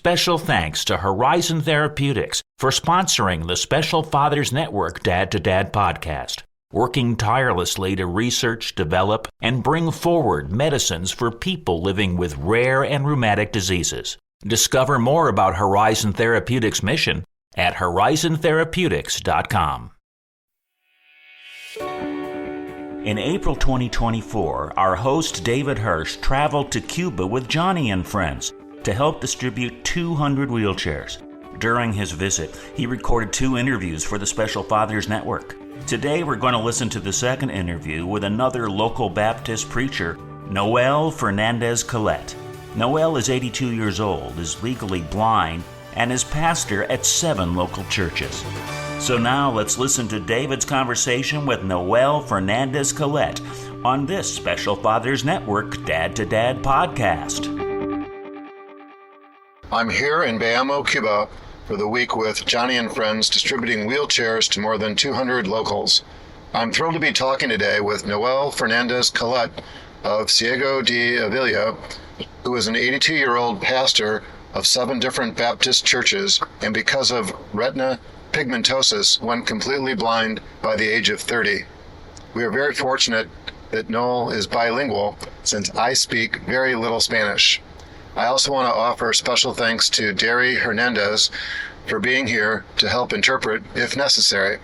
Special thanks to Horizon Therapeutics for sponsoring the Special Fathers Network Dad to Dad podcast, working tirelessly to research, develop, and bring forward medicines for people living with rare and rheumatic diseases. Discover more about Horizon Therapeutics' mission at horizontherapeutics.com. In April 2024, our host David Hirsch traveled to Cuba with Joni and friends to help distribute 200 wheelchairs. During his visit, he recorded 2 interviews for the Special Fathers Network. Today, we're going to listen to the second interview with another local Baptist preacher, Noel Fernandez Collett. Noel is 82 years old, is legally blind, and is pastor at 7 local churches. So now let's listen to David's conversation with Noel Fernandez Collett on this Special Fathers Network Dad to Dad podcast. I'm here in Bayamo, Cuba for the week with Joni and friends distributing wheelchairs to more than 200 locals. I'm thrilled to be talking today with Noel Fernandez Collett of Ciego de Avila, who is an 82-year-old pastor of 7 different Baptist churches, and because of Retina Pigmentosa went completely blind by the age of 30. We are very fortunate that Noel is bilingual since I speak very little Spanish. I also want to offer special thanks to David Hernandez for being here to help interpret if necessary.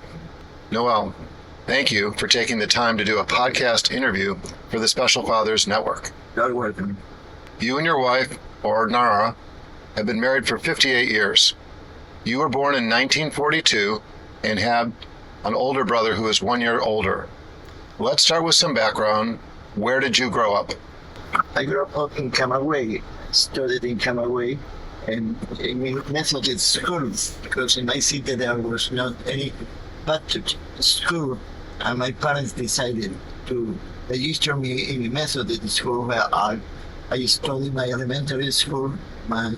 Noel, thank you for taking the time to do a podcast interview for the Special Fathers Network. You're welcome. You and your wife, Ornara, have been married for 58 years. You were born in 1942 and have an older brother who is 1 year older. Let's start with some background. Where did you grow up? I grew up in Camagüey. Studied in Camagüey and in Methodist schools because in my city there was not any Baptist school, and my parents decided to register me in a Methodist school where I studied my elementary school, my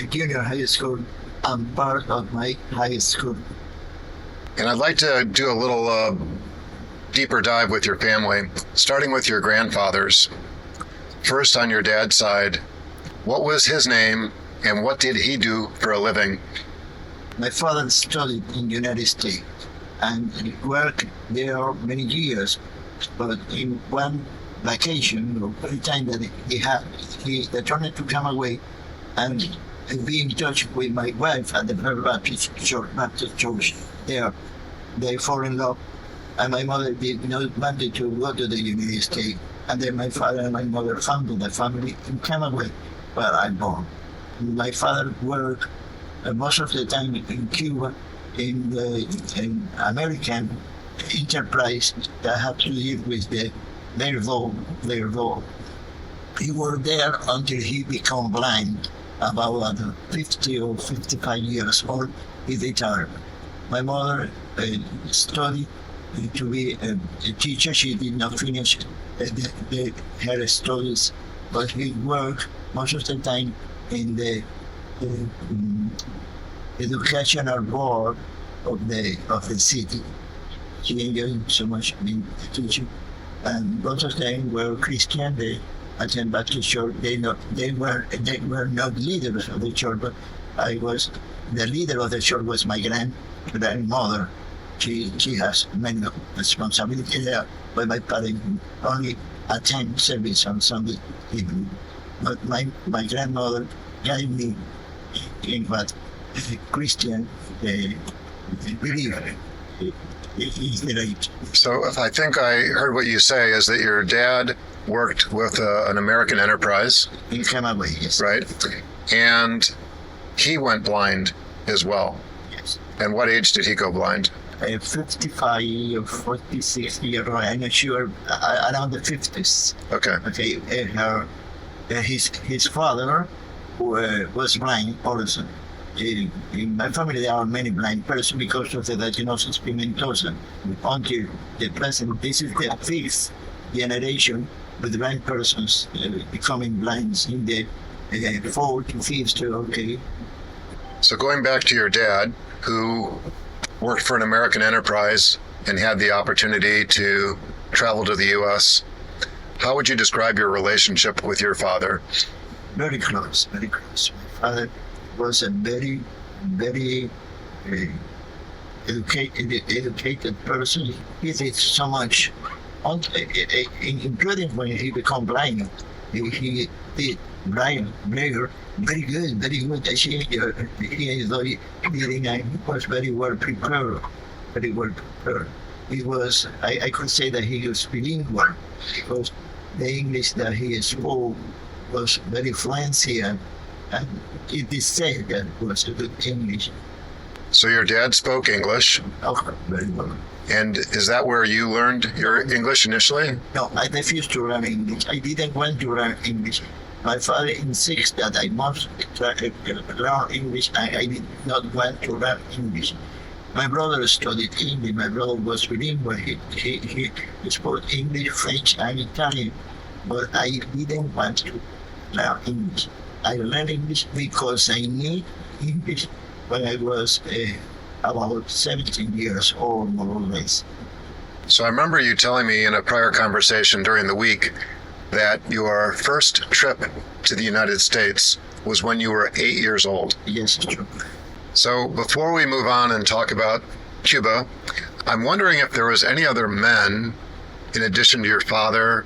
junior high school, and part of my high school. And I'd like to do a little deeper dive with your family, starting with your grandfathers. First, on your dad's side, what was his name and what did he do for a living? My father studied in the United States and he worked there many years, but in one vacation or every time that he returned to Camagüey and be in touch with my wife at the Baptist Church there. They fall in love, and my mother did not want to go to the United States. And then my father and my mother founded a family in Camagüey, where I'm born. My father worked most of the time in Cuba in American enterprise that had to deal with their role. He worked there until he became blind, about 50 or 55 years old. He retired. My mother studied to be a teacher. She did not finish her studies, but he worked most of the time in the educational board of the city. She enjoyed so much being a teacher, and most of them were Christian. They attend Baptist church. They were not leaders of the church, but I was the leader of the church. Was my grandmother. She has many responsibilities there, but my parents only attend service on Sunday evening. But my grandmother guided me in what Christian believe is the right. So I think I heard what you say is that your dad worked with an American enterprise. In Camagüey, yes. Right? And he went blind as well. Yes. And what age did he go blind? 55 or 46 years old. I'm not sure. Around the 50s. Okay. His father was blind also. In my family, there are many blind persons because of the diagnosis pigmentosa. Until the present, this is the 5th generation with blind persons becoming blind in the 4th to 5th. Okay. So going back to your dad, who worked for an American enterprise and had the opportunity to travel to the U.S., how would you describe your relationship with your father? Very close, very close. My father was a very, very educated person. He did so much, including when he became blind. He did blind, very good. Actually, he enjoyed reading, and he was very well prepared. He was, I could say that he was bilingual, because the English that he spoke was very fluency, and it is said that it was a good English. So your dad spoke English, Oh, very well. and is that where you learned your English initially? No, I refused to learn English. I didn't want to learn English. My father insists that I must learn English. I did not want to learn English. My brother studied English. My brother was bilingual. He spoke English, French, and Italian. But I didn't want to learn English. I learned English because I need English when I was about 17 years old, more or less. So I remember you telling me in a prior conversation during the week that your first trip to the United States was when you were 8 years old. Yes, it's true. So before we move on and talk about Cuba, I'm wondering if there was any other men, in addition to your father,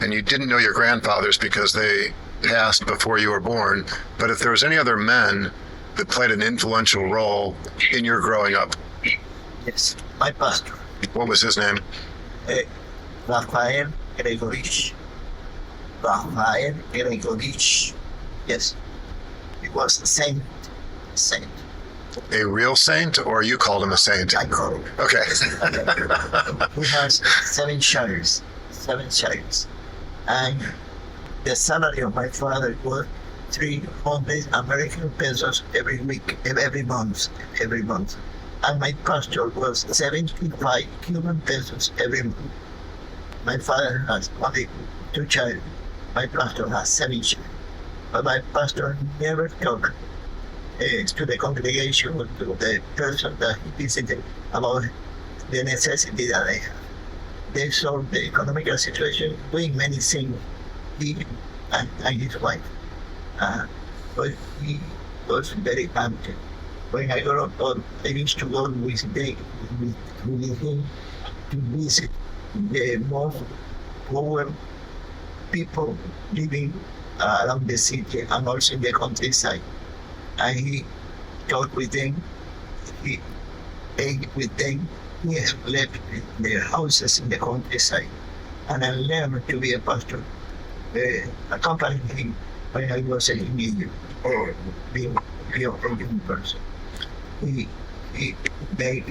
and you didn't know your grandfathers because they passed before you were born, but if there was any other men that played an influential role in your growing up. Yes, my pastor, What was his name? Rafael Gregorich. Rafael Gregorich. Yes, he was a saint. A real saint, or you called him a saint? I call him. Okay. He has 7 children. And the salary of my father was 300 American pesos every month. And my pastor was 75 Cuban pesos every month. My father has only 2 children. My pastor has 7 children. But my pastor never talked to the congregation or to the person that he visited about the necessity that they have. They solved the economical situation, doing many things, he and his wife. But he was very active. When I grew up, I used to go with him to visit the most poor people living around the city and also in the countryside. And he talked with them, he ate with them, he slept in their houses in the countryside. And I learned to be a pastor, accompanying him when I was a teenager or being a young person. He made,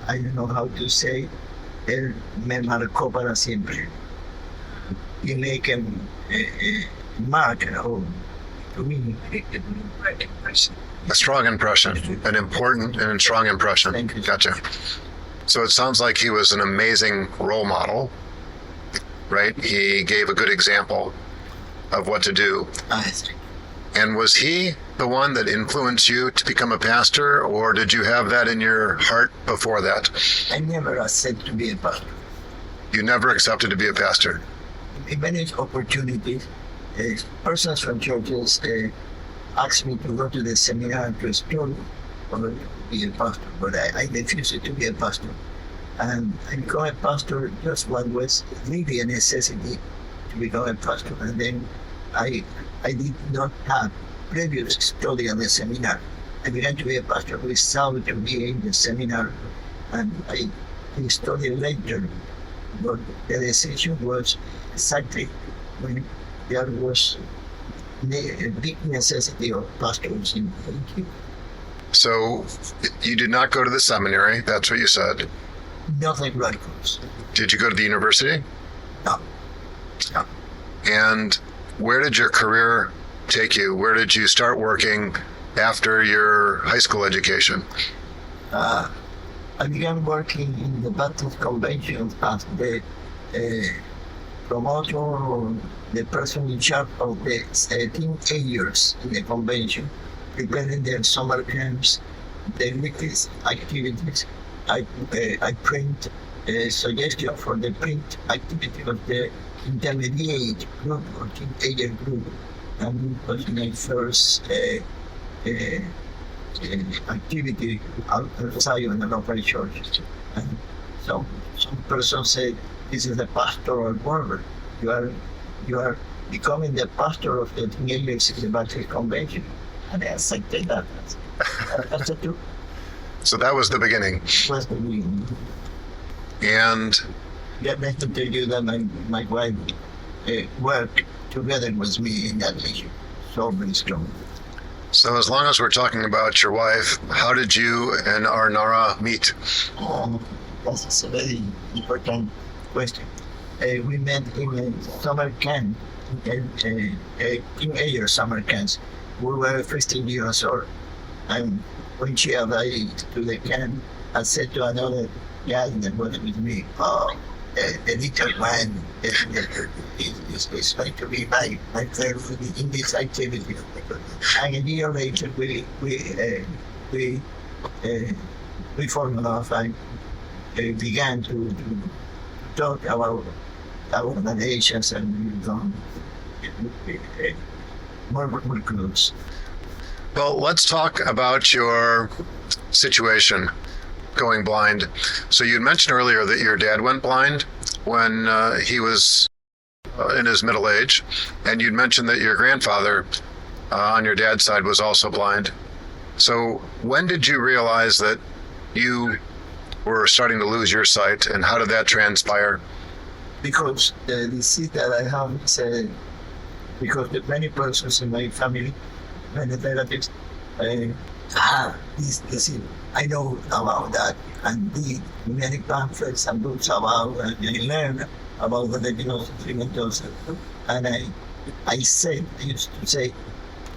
I don't know how to say, él me marcó para siempre. He make a mark to me. A strong impression, an important and strong impression. Thank you. Gotcha. So it sounds like he was an amazing role model, right? He gave a good example of what to do. And was he the one that influenced you to become a pastor, or did you have that in your heart before that? I never accepted to be a pastor. You never accepted to be a pastor. In many opportunities, persons from churches asked me to go to the seminar to study or to be a pastor, but I refused to be a pastor. And I became a pastor just when it was really a necessity to become a pastor. And then I did not have previous study on the seminar. I began to be a pastor without to be in the seminar, and I studied later. But the decision was exactly when there was a big necessity of pastors in Cuba. So you did not go to the seminary, that's what you said. Nothing radicals. Did you go to the university? No. And where did your career take you? Where did you start working after your high school education? I began working in the Baptist Convention as the promoter or the person in charge of the teenagers in the convention, preparing their summer camps, their weekly activities. I print a suggestion for the print activity of the intermediate group or teenager group. and it was my first activity outside on an local church. And some person said, "This is the pastoral work. You are becoming the pastor of the teenagers in the Baptist Convention." And I accepted that. That's the truth. So that was the beginning. Was the beginning. And Yeah, I have to tell you that my wife worked together with me in that mission. So very strong. so as long as we're talking about your wife, how did you and Ornara meet? That's a very important question. We met in a summer camp, a teenager summer camp. We were 15 years old. And when she arrived to the camp, I said to another guy that was with me, "Oh, the little man is going to be my friend in this activity." And a year later, we formed love and began to talk about our relations, and we become more close. Well, let's talk about your situation going blind. So you mentioned earlier that your dad went blind when he was in his middle age, and you'd mentioned that your grandfather on your dad's side was also blind. So when did you realize that you were starting to lose your sight, and how did that transpire? Because the disease that I have is because the many persons in my family, many relatives, have this disease. I know about that, and the many pamphlets and books about, and I learned about the Retina Pigmentosa. And I used to say,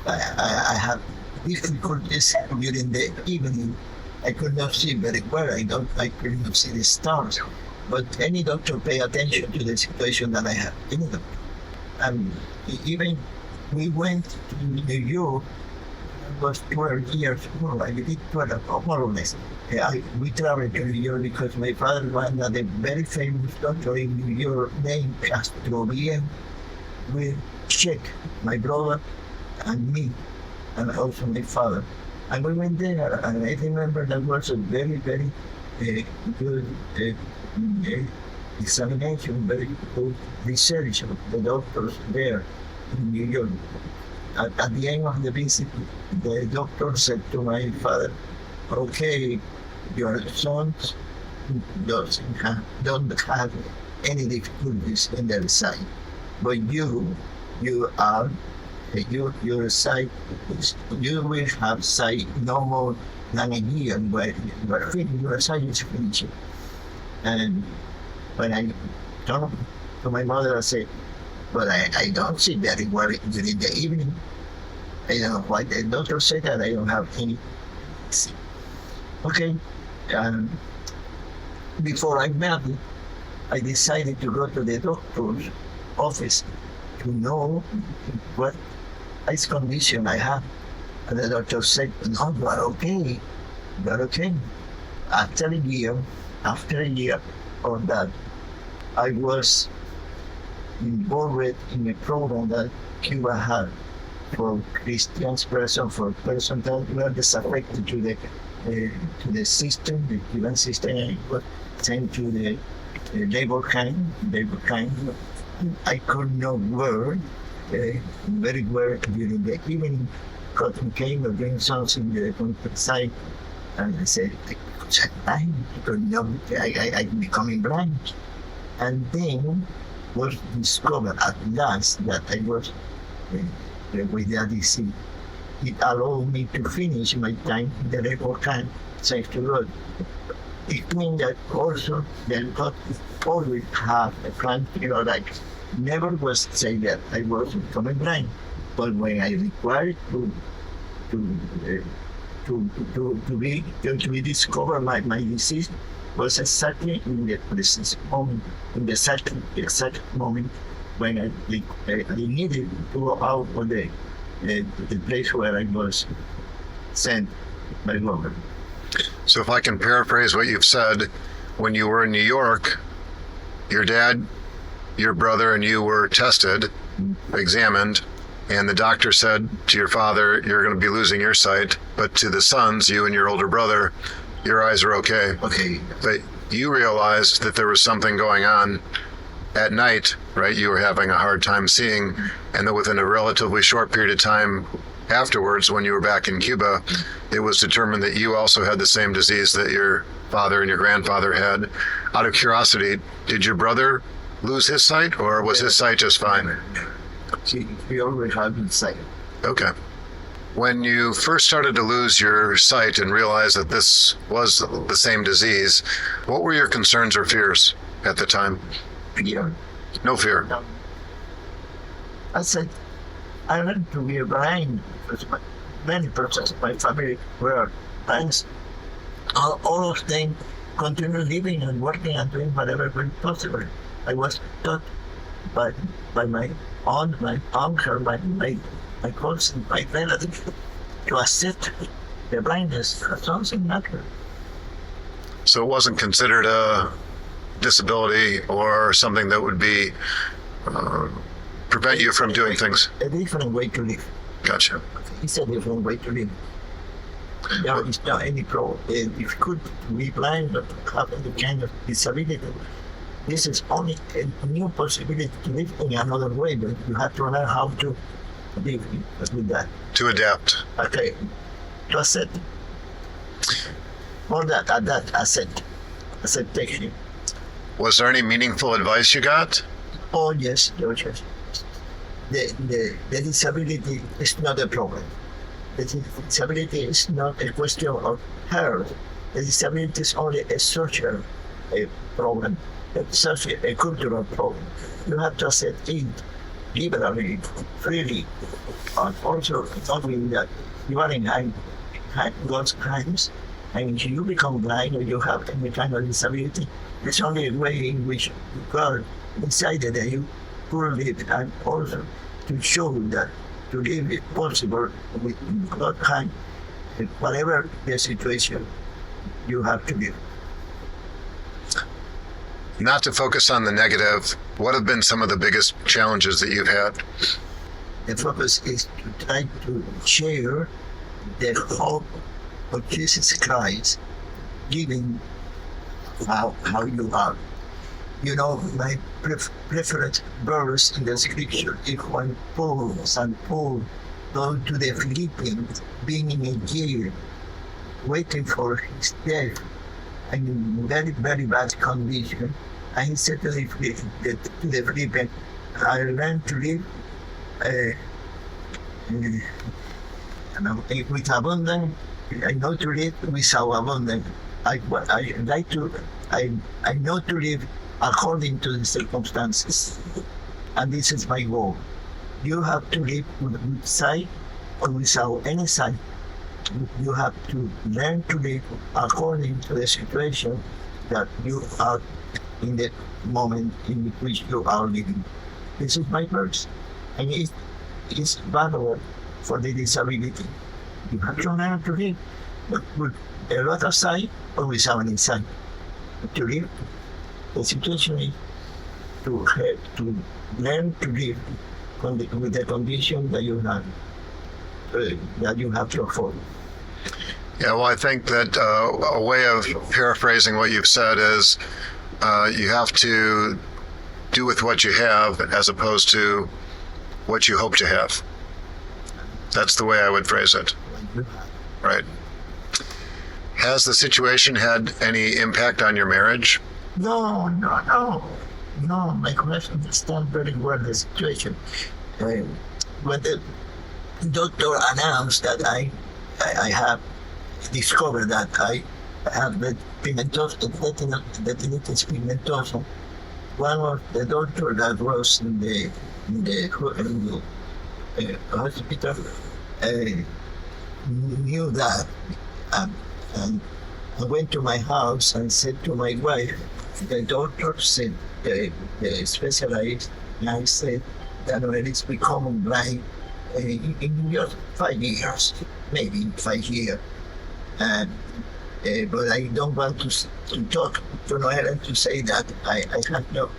I have difficulties during the evening. I could not see very well. I could not see the stars. But any doctor pay attention to the situation that I have. Any doctor. And even we went to New York. I was 12 years old. I believe 12, more or less. We traveled to New York because my father was a very famous doctor in New York named Toady. We checked my brother and me, and also my father. And we went there, and I remember that was a very, very good examination, very good research of the doctors there in New York. At the end of the visit, the doctor said to my father, "Okay, your son don't have any difficulties in their sight, but your sight, you will have sight no more than a year, but your sight is finished." And when I talked to my mother, I said, "But I don't see very well during the evening. I don't know why the doctor said that I don't have any." Okay. Before I married, I decided to go to the doctor's office to know what eyes condition I have. And the doctor said, "No, you are okay. You are okay." After a year of that, I was involved in a program that Cuba had for Christian persons, for persons that were disaffected to the system, the Cuban system. I was sent to the labor camp. I could not work very well during the evening. Cotton came or bring something in the countryside, and I said, "I'm blind. I'm becoming blind." And then was discovered at last that I was with that disease. It allowed me to finish my time in the labor camp, thanks to God. It means that also that God always have a plan, like never was say that I was becoming blind, but when I required to be discovered my disease was exactly in the precise moment, in the exact moment when I needed to go out of the place where I was sent by God. So if I can paraphrase what you've said, when you were in New York, your dad, your brother, and you were tested, examined, and the doctor said to your father, you're going to be losing your sight, but to the sons, you and your older brother, your eyes are okay. Okay. But you realized that there was something going on at night, right? You were having a hard time seeing, and that within a relatively short period of time afterwards, when you were back in Cuba, it was determined that you also had the same disease that your father and your grandfather had. Out of curiosity, did your brother lose his sight, or was his sight just fine? He always had been sight. Okay. When you first started to lose your sight and realized that this was the same disease, what were your concerns or fears at the time? Fear. No fear. No. I said, I learned to be blind because many persons in my family were blind. All of them continue living and working and doing whatever was possible. I was taught by my aunt, my uncle, my cousin, my relatives to accept the blindness as something natural. So it wasn't considered a disability or something that would be prevent you from doing things? A different way to live. Gotcha. It's a different way to live. There is not any problem. If you could be blind but have any kind of disability, this is only a new possibility to live in another way, but you have to learn how to live with that. To adapt. Okay. To accept. More that acceptation. Was there any meaningful advice you got? Oh yes, yes. The disability is not a problem. The disability is not a question of health. The disability is only a social problem, a cultural problem. You have to accept it liberally, freely, and also knowing that you are in God's hands, and if you become blind or you have any kind of disability, it's only a way in which God decided that you could live, and also to show that to live is possible with God's hand, whatever the situation you have to live. Not to focus on the negative, what have been some of the biggest challenges that you've had? The focus is to try to share the hope of Jesus Christ, given how you are. You know, my preferred verse in the scripture is when St. Paul go to the Philippians, being in a jail, waiting for his death, and in very, very bad condition. And he said to the Philippians, I learned to live with abundance. I know to live without abundance. I know to live according to the circumstances. And this is my goal. You have to live with sight or without any sight. You have to learn to live according to the situation that you are in the moment in which you are living. This is my verse. And it is valuable for the disability. You have to learn to live with a lot of sight or without any sight. To live, the situation is to learn to live with the condition that you have to afford. Yeah, well, I think that a way of paraphrasing what you've said is you have to do with what you have as opposed to what you hope to have. That's the way I would phrase it. Right. Has the situation had any impact on your marriage? No, my wife understands very well the situation. When the doctor announced that I have discovered that I have the Retina Pigmentosa, one of the doctors that was in the hospital knew that, and I went to my house and said to my wife, the doctor said, the specialist, and I said that Noel is becoming blind in just 5 years, maybe 5 years. But I don't want to talk to Noel and to say that I have no.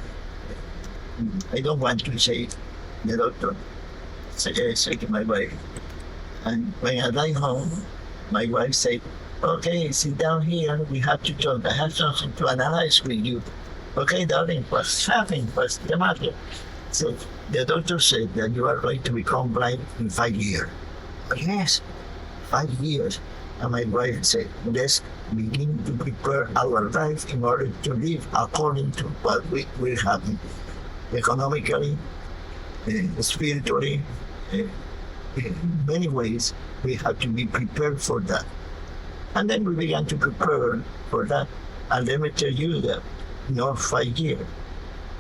I don't want to say the doctor. say to my wife. And when I got home, my wife said, okay, sit down here, we have to talk. I have something to analyze with you. Okay, darling, what's happening? What's the matter? So the doctor said that you are going to become blind in 5 years. Yes, 5 years. And my wife said, let's begin to prepare our life in order to live according to what will happen. Economically, spiritually, in many ways, we have to be prepared for that. And then we began to prepare for that. And let me tell you that, 5 years,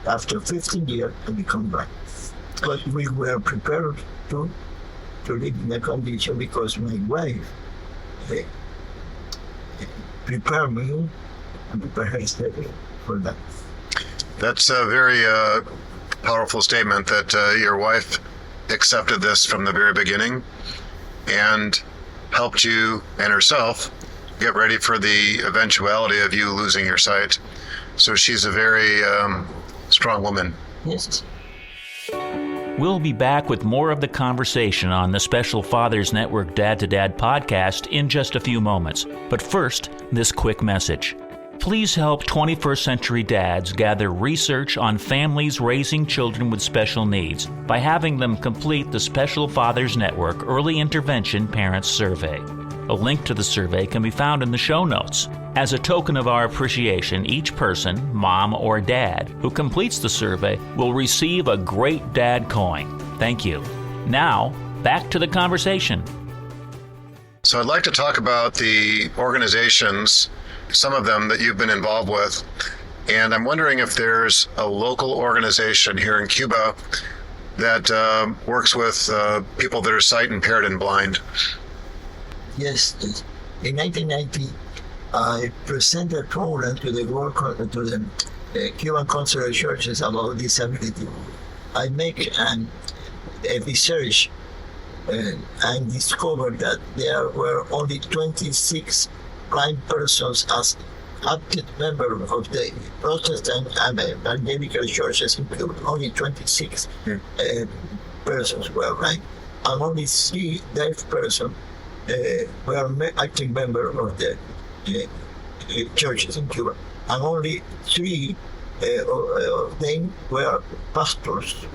after 15 years, I become blind. But we were prepared to live in a condition because my wife prepared me and prepared herself for that. That's a very powerful statement that your wife accepted this from the very beginning and helped you and herself get ready for the eventuality of you losing your sight. So she's a very strong woman. Yes. We'll be back with more of the conversation on the Special Fathers Network Dad to Dad podcast in just a few moments. But first, this quick message. Please help 21st century dads gather research on families raising children with special needs by having them complete the Special Fathers Network Early Intervention Parents Survey. A link to the survey can be found in the show notes. As a token of our appreciation, each person, mom or dad, who completes the survey will receive a Great Dad coin. Thank you. Now, back to the conversation. So I'd like to talk about the organizations, some of them that you've been involved with. And I'm wondering if there's a local organization here in Cuba that works with people that are sight impaired and blind. Yes. In 1990, I presented a program to the Cuban consular churches about disability. I make a research and discovered that there were only 26 blind persons as active members of the Protestant and evangelical churches in Cuba. Only 26 persons were blind, and only 3 deaf persons were active members of the churches in Cuba, and only 3 of them were pastors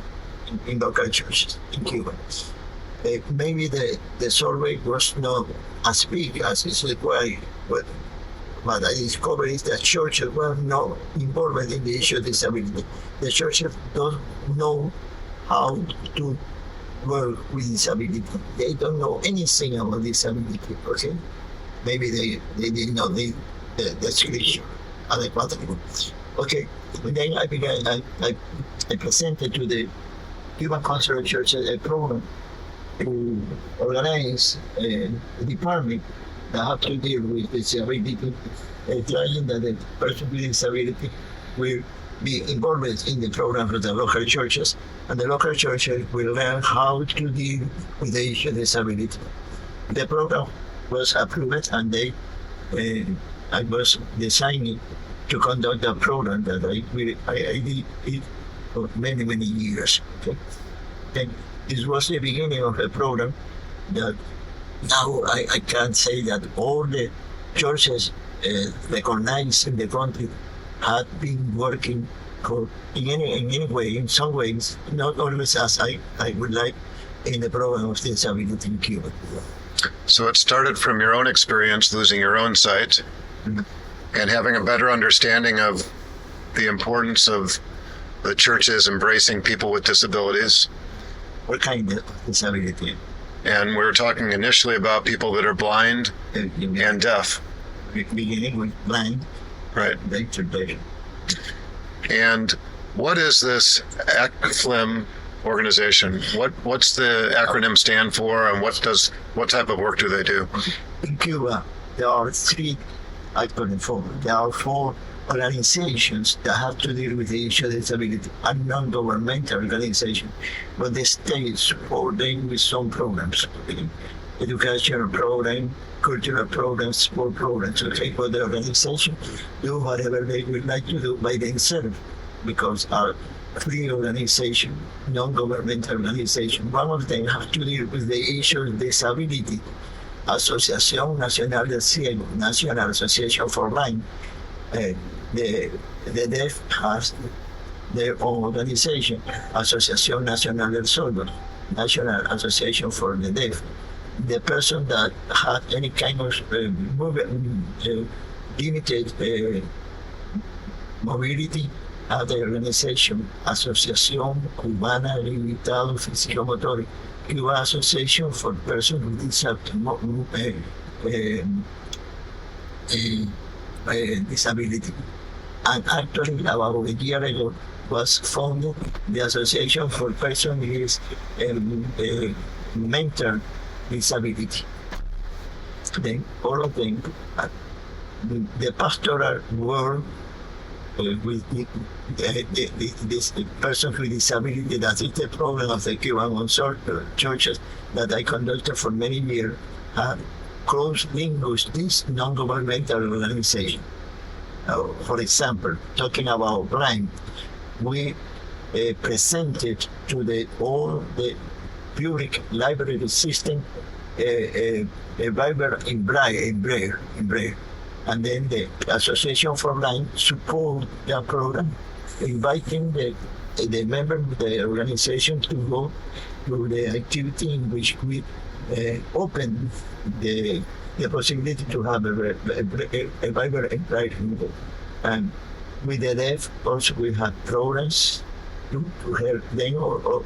in local churches in Cuba. Maybe the survey was not as big as is required, but what I discovered is that churches were not involved in the issue of disability. The churches don't know how to work with disability. They don't know anything about disability, okay? Maybe they didn't know the scripture adequately. Okay, and then I presented to the Cuban consular churches a program to organize a department that have to deal with disability, trying that the person with disability will be involved in the program of the local churches, and the local churches will learn how to deal with the issue of disability. The program was approved, and I was designing to conduct a program that I did it for many, many years. Okay? And this was the beginning of a program that now I can say that all the churches recognized in the country had been working in any way, in some ways, not always as I would like, in the program of disability in Cuba. So it started from your own experience losing your own sight, and having a better understanding of the importance of the churches embracing people with disabilities. What kind of disability? And we were talking initially about people that are blind and deaf. Beginning with blind, right? Retardation. And what is this ACFLIM organization? What's the acronym stand for, and what type of work do they do? In Cuba, there are 3 acronyms. There are 4 organizations that have to deal with the issue of disability, and non-governmental organizations, but the state support them with some programs, educational program, cultural programs, sport programs, okay? But the organization do whatever they would like to do by themselves, because free organization, non-governmental organization. One of them has to deal with the issue of disability. Asociación Nacional del Ciego, National Association for Blind. The deaf has their own organization, Asociación Nacional del Sordo, National Association for the Deaf. The person that had any kind of limited mobility at the organization, Asociación Cubana Limitado Físico-Motor, Cuba Association for Persons with Disability. And actually, about a year ago, was founded the Association for Persons with Mental Disability. Then all of them, the pastoral world with this person with disability, that is the problem of the Cuban churches that I conducted for many years, have close link with this non-governmental organization. For example, talking about blind, we presented to all the public library system a Bible in Braille. And then the Association for Blind support the program, inviting the member of the organization to go to the activity in which we open the possibility to have a Bible in Braille. And with the deaf, also we have programs to help them or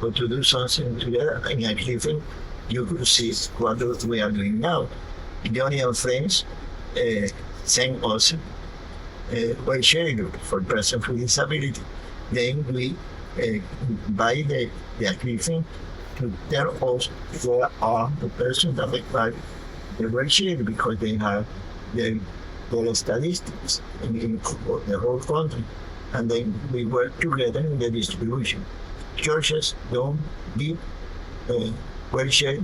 to do something together. And I think you could see what we are doing now. Joni and friends send us wheelchair group for persons with disability. Then we buy the equipment to tell us where are the persons that require the wheelchair, because they have their statistics in the whole country. And then we work together in the distribution. Churches don't give wheelchair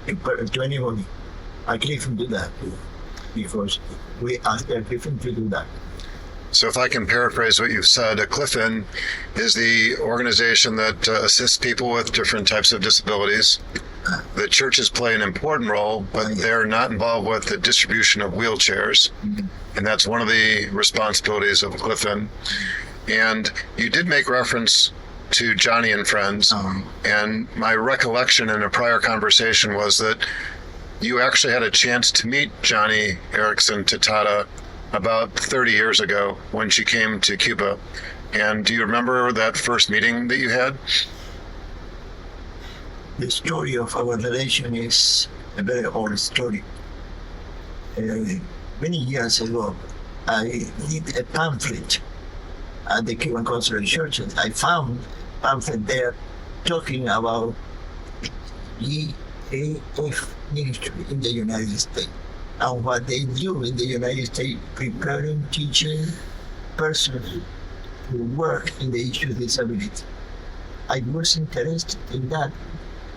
to anybody. I can do that because we ask Clifton to do that. So if I can paraphrase what you've said, Clifton is the organization that assists people with different types of disabilities. The churches play an important role, but they're not involved with the distribution of wheelchairs. Mm-hmm. And that's one of the responsibilities of Clifton. And you did make reference to Joni and Friends. And my recollection in a prior conversation was that you actually had a chance to meet Joni Eareckson Tejada about 30 years ago when she came to Cuba. And do you remember that first meeting that you had? The story of our relation is a very old story. Many years ago, I did a pamphlet at the Cuban Consular Churches. I found a pamphlet there talking about EAF ministry in the United States and what they do in the United States, preparing, teaching persons to work in the issue of disability. I was interested in that.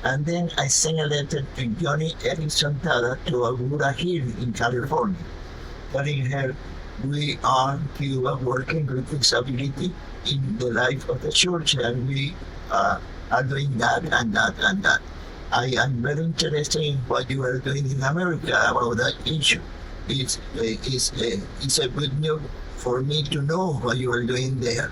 And then I sent a letter to Joni Eareckson Tejada to Aurora Hill in California, telling her we are in Cuba working with disability in the life of the church, and we are doing that and that and that. I am very interested in what you are doing in America about that issue. It's a good news for me to know what you are doing there.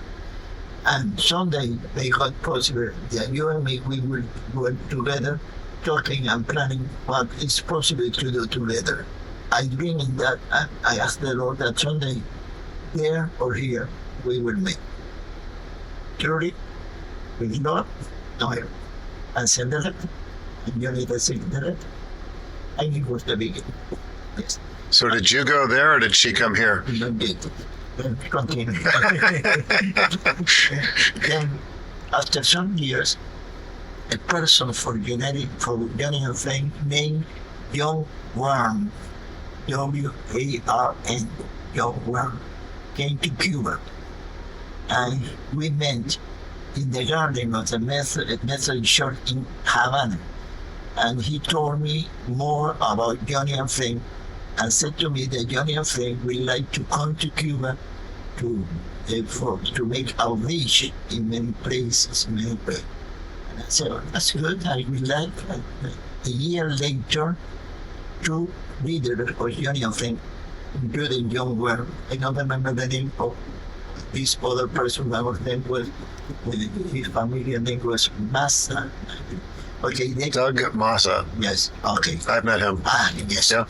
And someday, may God possible, that you and me, we will work together, talking and planning what is possible to do together. I dream in that, and I ask the Lord that someday, there or here, we will meet. Truly, with Lord, Noel, and send the letter. And you need to see the letter. And it was the beginning. Yes. So did you go there or did she come here? No, did. Continue. Then, after some years, a person for Joni and Friends named John Warren, W-A-R-N, John Warren, came to Cuba. And we met in the garden of the Methodist Church in Havana. And he told me more about Joni and Friends and said to me that Joni and Friends would like to come to Cuba to to make outreach in many places, many places. And I said, that's good, I would like. A year later, two leaders of Joni and friends, including John Ware, I don't remember the name of this other person, our name was, his family name was Massa. Okay, Doug Massa. Yes, okay. I've met him. Yes. Yeah.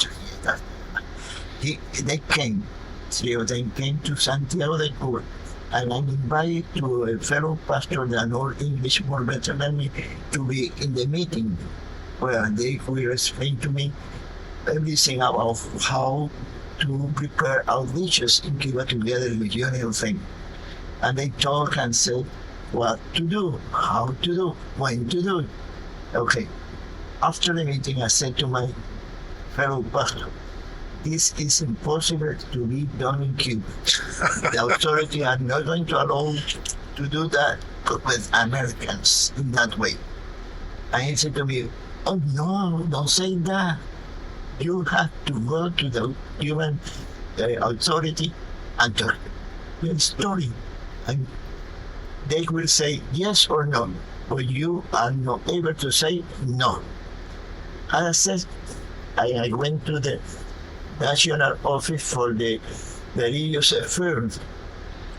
They came, three of them came to Santiago de Cuba, and I'm invited to a fellow pastor that knows English more better than me to be in the meeting where they will explain to me everything about how to prepare outreaches in Cuba together with Joni and friends. And they talk and say what to do, how to do, when to do it. Okay. After the meeting, I said to my fellow pastor, this is impossible to be done in Cuba. The authorities are not going to allow to do that with Americans in that way. And he said to me, oh no, don't say that. You have to go to the Cuban authority and tell your story. And they will say yes or no, but you are not able to say no. And I said, I went to the National Office for the Religious Affairs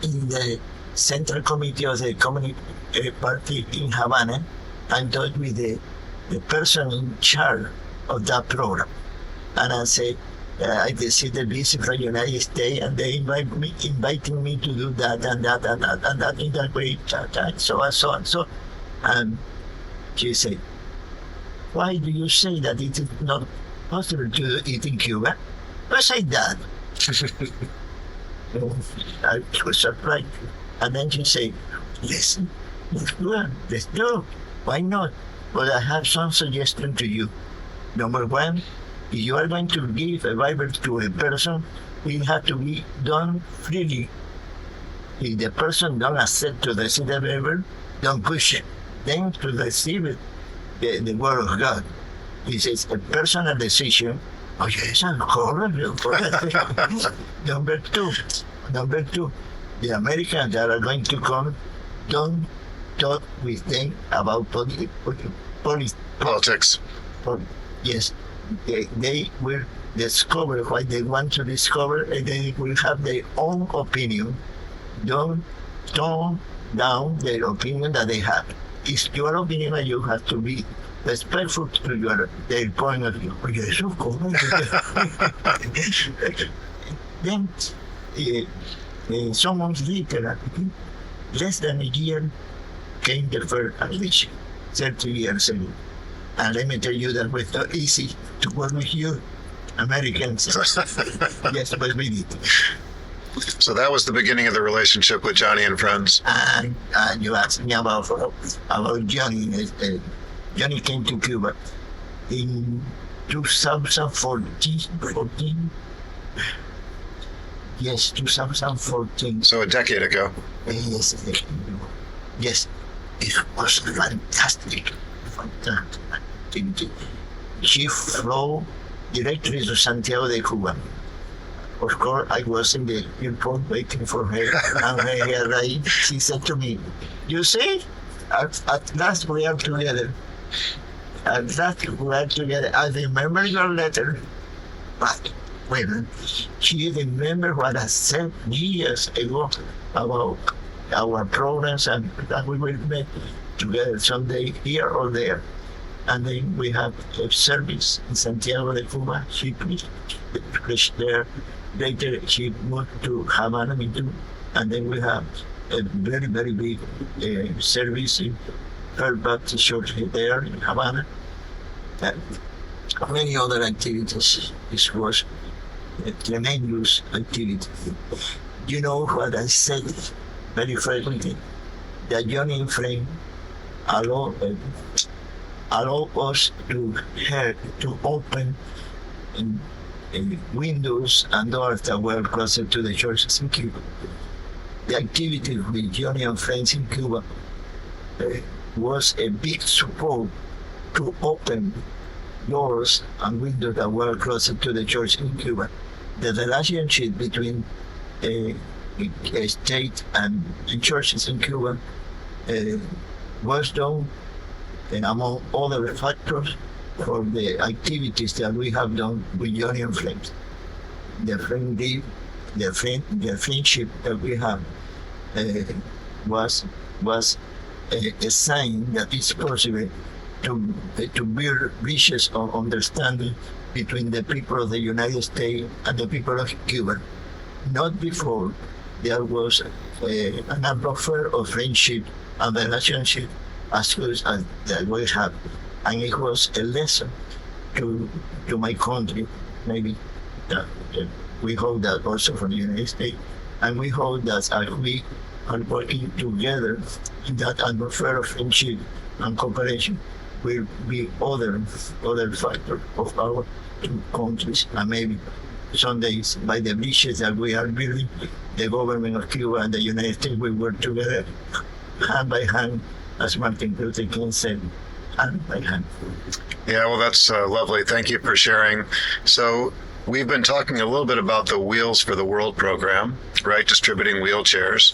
in the Central Committee of the Communist Party in Havana and talked with the person in charge of that program. And I said, I received the visit from the United States, and they inviting me to do that and that and that and that in that way, and so and so and so. And she said, why do you say that it is not possible to eat in Cuba? I said that. I was surprised. And then she said, listen, let's do. Why not? But I have some suggestion to you. Number one, if you are going to give a Bible to a person, it has to be done freely. If the person don't accept to receive the Bible, don't push it. Then to receive it, the Word of God. This is a personal decision. Oh yes, I'm correct. Number two, the Americans that are going to come, don't talk with them about Politics. Yes, they will discover what they want to discover, and they will have their own opinion. Don't tone down their opinion that they have. It's your opinion, and you have to be respectful to their point of view. Yes, of course. Then, some months later, less than a year, came the first admission, 30 years ago. And let me tell you that it was not easy to work with you, Americans. Yes, but we did. So that was the beginning of the relationship with Joni and friends. And you asked me about Joni. Joni came to Cuba in 2014. Yes, 2014. So a decade ago. Yes, it was fantastic. She flew directly to Santiago de Cuba. Of course, I was in the airport waiting for her. And when she arrived, she said to me, you see, at last we are together. At last we are together. I remember your letter. But when she remembered what I said years ago about our programs and that we will meet together someday here or there. And then we have a service in Santiago de Cuba. She preached there. Later she moved to Havana, me too. And then we have a very, very big service in First Baptist Church there in Havana. And many other activities. This was a tremendous activity. You know what I said very frequently? That Joni and friend allow us to open windows and doors that were closer to the churches in Cuba. The activity with Joni and friends in Cuba was a big support to open doors and windows that were closer to the church in Cuba. The relationship between state and churches in Cuba was done, and among other factors, for the activities that we have done with Joni and friends. The friendship that we have was a sign that it's possible to build bridges of understanding between the people of the United States and the people of Cuba. Not before there was an atmosphere of friendship and relationship as good as that we have. And it was a lesson to my country, maybe we hope that also for the United States, and we hope that as we are working together in that atmosphere of friendship and cooperation will be other factor of our two countries, and maybe some days by the bridges that we are building, the government of Cuba and the United States will work together hand by hand, as Martin Luther King said, hand by hand. Yeah, well, that's lovely. Thank you for sharing. So we've been talking a little bit about the Wheels for the World program, right? Distributing wheelchairs.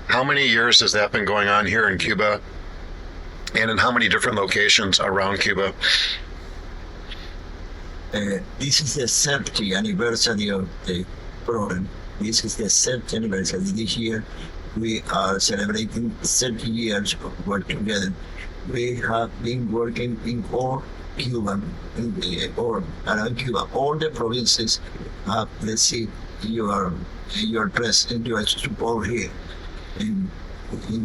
How many years has that been going on here in Cuba? And in how many different locations around Cuba? This is the 70th anniversary of the program. This is the 70th anniversary. This year we are celebrating 30 years of work together. We have been working in all Cuba, or around Cuba. All the provinces have received your presence, your support here. And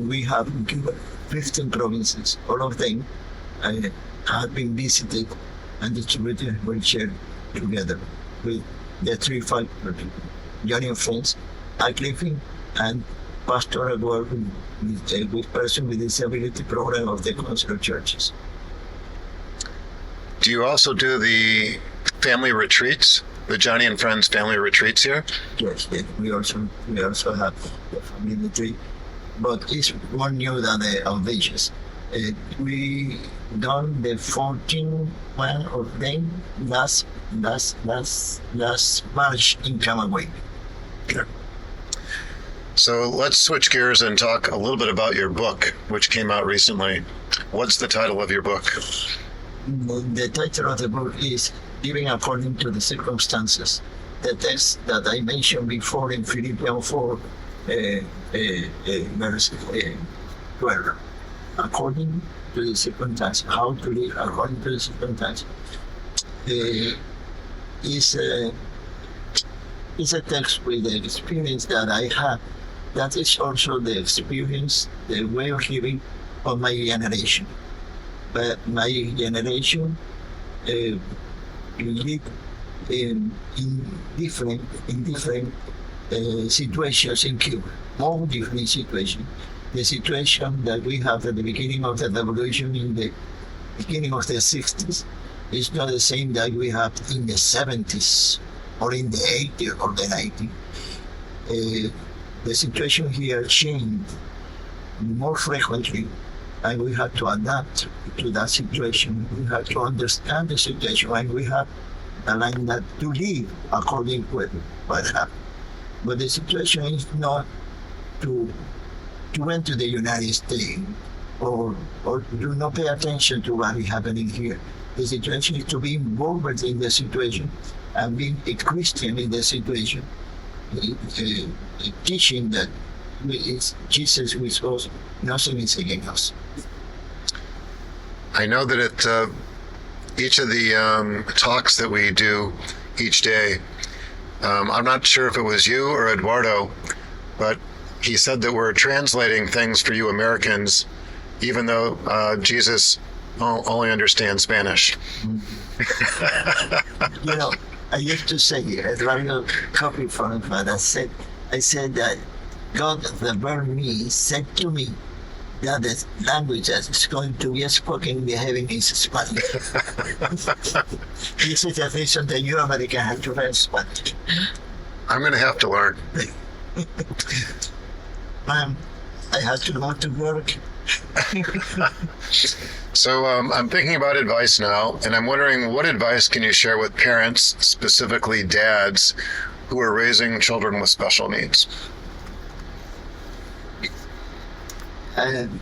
we have in Cuba 15 provinces. All of them have been visited and distributed wheelchair together with the three factors: Joni and friends, uplifting, and pastoral work with person with disability program of the Council of Churches. Do you also do the family retreats, the Joni and Friends family retreats here? Yes, we also have the family retreat, but it's more new than the Audacious. We done the 14 one of them last March in Camagüey. Okay. So let's switch gears and talk a little bit about your book, which came out recently. What's the title of your book? The title of the book is Living According to the Circumstances. The text that I mentioned before in Philippians 4, verse 12. According to the circumstances, how to live according to the circumstances. Is a text with the experience that I have. That is also the experience, the way of living of my generation. But my generation live in different situations in Cuba, more different situations. The situation that we have at the beginning of the revolution in the beginning of the 60s is not the same that we have in the 70s or in the 80s or the 90s. The situation here changed more frequently, and we had to adapt to that situation. We had to understand the situation, and we have a line that to live according to what happened. But the situation is not to went to the United States or do not pay attention to what is happening here. The situation is to be involved in the situation and being a Christian in the situation, teaching that it's Jesus with us, nothing is against us. I know that at each of the talks that we do each day, I'm not sure if it was you or Eduardo, but he said that we're translating things for you Americans, even though Jesus only understands Spanish. You know, I used to say, Eduardo copied from it, but I said that God, the bird me, said to me that the language that is going to be spoken in the heaven is Spanish. This is the reason that you Americans have to learn Spanish. I'm going to have to learn. I had to go to work. So I'm thinking about advice now, and I'm wondering what advice can you share with parents, specifically dads, who are raising children with special needs? And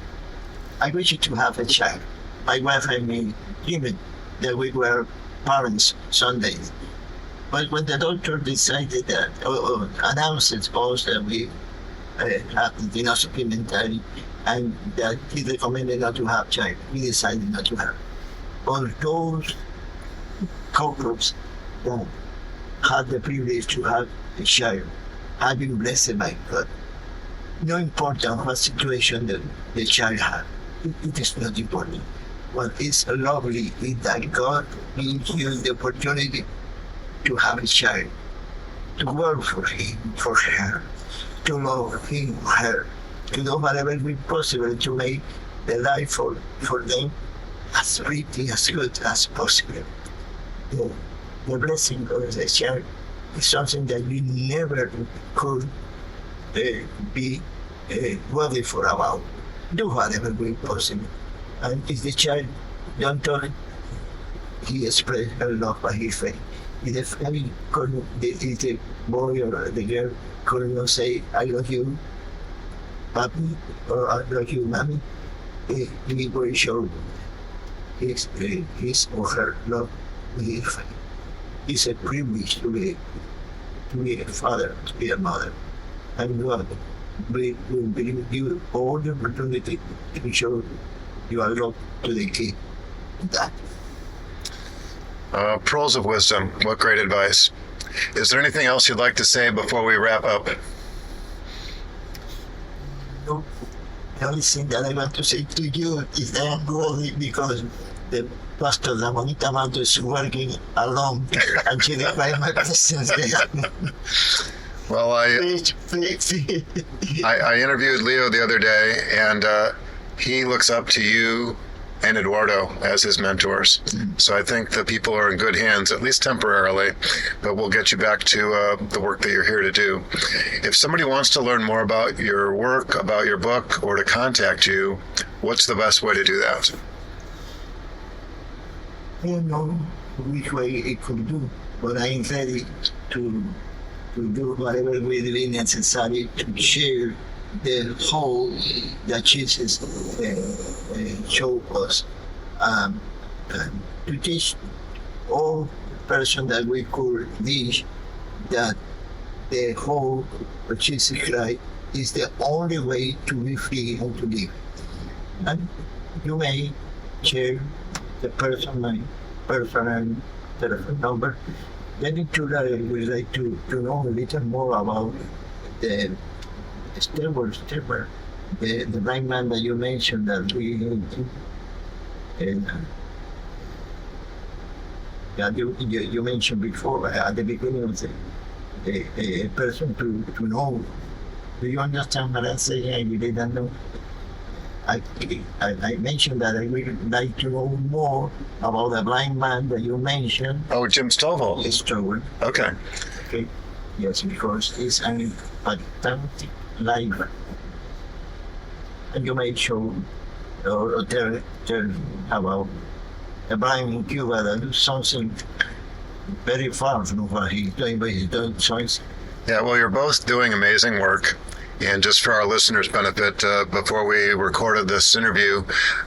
I wish to have a child. My wife and me dreamed that we were parents someday. But when the doctor decided that, announced it was that we have the supplementary and that he recommended not to have child, we decided not to have. All those couples that had the privilege to have a child have been blessed by God. No important what situation the child had. It is not important. What is lovely is that God gives you the opportunity to have a child, to work for him, for her, to love him, her, to do whatever is possible to make the life for them as pretty, as good as possible. The blessing of the child is something that you never could be worthy for about. Do whatever is possible. And if the child don't tell it, he expressed her love by his face. If the boy or the girl could not say, I love you, papi, or I love you, mommy, he will show his or her love with his face. It's a privilege to be a father, to be a mother. And God will bring you all the opportunity to show your love to the kid. That. Pearls of wisdom. What great advice. Is there anything else you'd like to say before we wrap up? No. The only thing that I want to say to you is that I'm worried because the Pastor La Bonita Manto is working alone and she requires my presence there. Well, I interviewed Leo the other day, and he looks up to you and Eduardo as his mentors. So I think the people are in good hands, at least temporarily, but we'll get you back to the work that you're here to do. If somebody wants to learn more about your work, about your book, or to contact you, what's the best way to do that? I don't know which way it could do, but I am ready to do whatever will be necessary to share the whole that Jesus showed us, to teach all person that we could teach that the whole of Jesus Christ is the only way to be free and to live. And you may share the personal telephone number. Then in Chula, I would like to know a little more about the Stewart, the blind man that you mentioned that we that you mentioned before at the beginning of the person to know. Do you understand what I'm saying? I really don't know. I mentioned that I would like to know more about the blind man that you mentioned. Oh, Jim Stovall. Stewart. Okay. Okay. Yes, because it's an fantastic life. And you may show or tell about a blind in Cuba that do something very far from what he's doing, but he's doing something. Yeah, well, you're both doing amazing work. And just for our listeners' benefit, before we recorded this interview,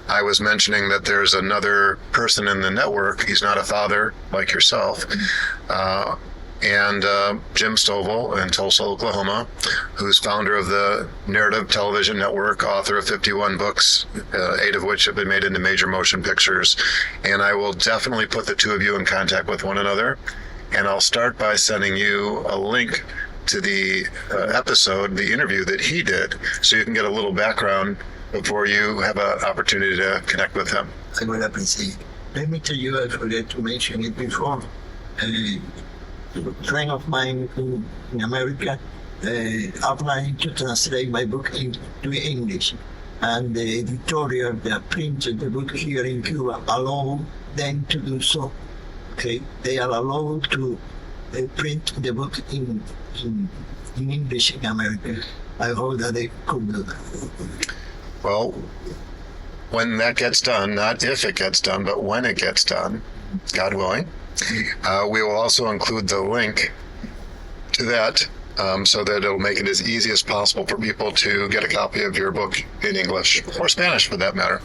I was mentioning that there's another person in the network. He's not a father like yourself. And Jim Stovall in Tulsa, Oklahoma, who's founder of the Narrative Television Network, author of 51 books, 8 of which have been made into major motion pictures. And I will definitely put the two of you in contact with one another. And I'll start by sending you a link to the episode, the interview that he did, so you can get a little background before you have an opportunity to connect with him. I will appreciate. Let me tell you, I forgot to mention it before. A friend of mine in America outlined to translate my book into English. And the editorial that printed the book here in Cuba allowed them to do so. Okay, they are allowed to print the book in English in America. I hope that they could do that. Well, when that gets done, not if it gets done, but when it gets done, God willing, we will also include the link to that so that it'll make it as easy as possible for people to get a copy of your book in English, or Spanish for that matter.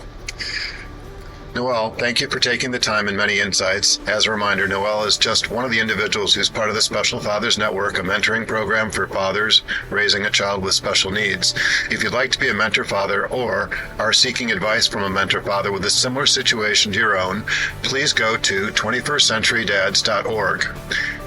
Noel, thank you for taking the time and many insights. As a reminder, Noel is just one of the individuals who's part of the Special Fathers Network, a mentoring program for fathers raising a child with special needs. If you'd like to be a mentor father or are seeking advice from a mentor father with a similar situation to your own, please go to 21stCenturyDads.org.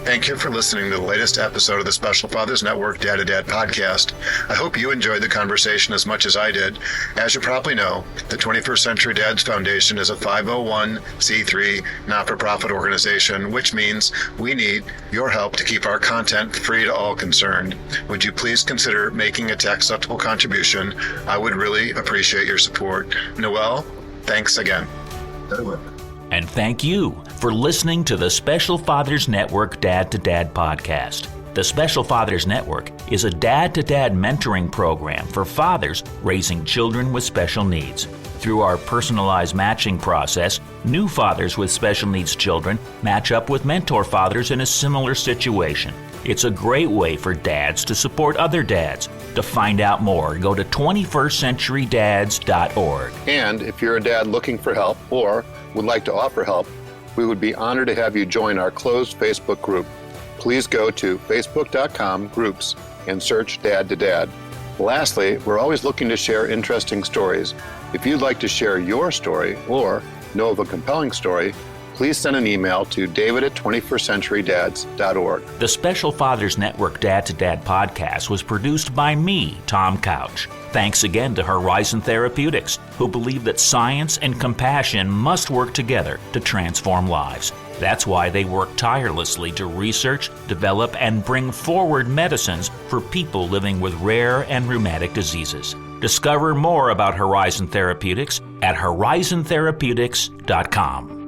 Thank you for listening to the latest episode of the Special Fathers Network Dad to Dad podcast. I hope you enjoyed the conversation as much as I did. As you probably know, the 21st Century Dads Foundation is a 501c3 not-for-profit organization, which means we need your help to keep our content free to all concerned. Would you please consider making a tax-deductible contribution? I would really appreciate your support. Noel, thanks again. And thank you for listening to the Special Fathers Network Dad to Dad podcast. The Special Fathers Network is a dad-to-dad mentoring program for fathers raising children with special needs. Through our personalized matching process, new fathers with special needs children match up with mentor fathers in a similar situation. It's a great way for dads to support other dads. To find out more, go to 21stCenturyDads.org. And if you're a dad looking for help or would like to offer help, we would be honored to have you join our closed Facebook group. Please go to facebook.com/groups and search Dad to Dad. Lastly, we're always looking to share interesting stories. If you'd like to share your story or know of a compelling story, please send an email to david@21stCenturyDads.org. The Special Fathers Network Dad to Dad podcast was produced by me, Tom Couch. Thanks again to Horizon Therapeutics, who believe that science and compassion must work together to transform lives. That's why they work tirelessly to research, develop, and bring forward medicines for people living with rare and rheumatic diseases. Discover more about Horizon Therapeutics at horizontherapeutics.com.